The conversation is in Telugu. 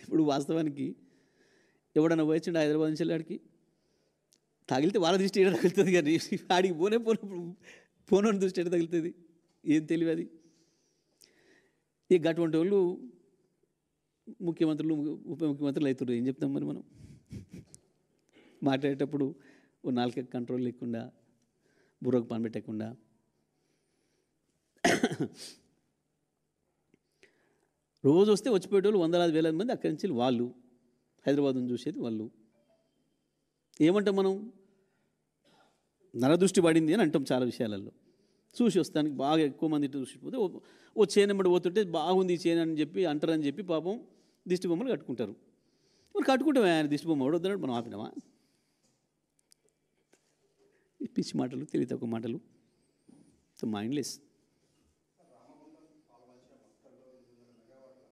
ఇప్పుడు వాస్తవానికి ఎవడన్నా పోయొచ్చిండు హైదరాబాద్ నుంచి వెళ్ళాడికి తగిలితే వాళ్ళ దృష్టి ఏడ తగులుతుంది, కానీ ఆడికి పోనోని దృష్టి ఏడ తగులుతుంది? ఏం తెలివి అది? ఇక అటువంటి వాళ్ళు ముఖ్యమంత్రులు ఉప ముఖ్యమంత్రులు అవుతున్నారు. ఏం చెప్తాం మరి మనం? మాట్లాడేటప్పుడు ఓ నాలుక కంట్రోల్ లేకుండా, బుర్రకు పని పెట్టకుండా. రోజు వస్తే వచ్చిపోయేటోళ్ళు వందలాది వేల మంది అక్కడి నుంచి వాళ్ళు హైదరాబాద్ను చూసేది వాళ్ళు. ఏమంటాం మనం? నరదృష్టి పడింది అని అంటాం చాలా విషయాలలో. చూసి వస్తానికి బాగా ఎక్కువ మంది చూసిపోతే ఓ చేనెమ్మడి పోతుంటే బాగుంది చేను అని చెప్పి అంటారని చెప్పి పాపం దిష్టి బొమ్మలు కట్టుకుంటారు. మరి కట్టుకుంటామే, ఆయన దిష్టి బొమ్మ వద్దన్నాడు, మనం ఆపినామా? పిచ్చి మాటలు, తెలివి తక్కువ మాటలు, మైండ్లెస్.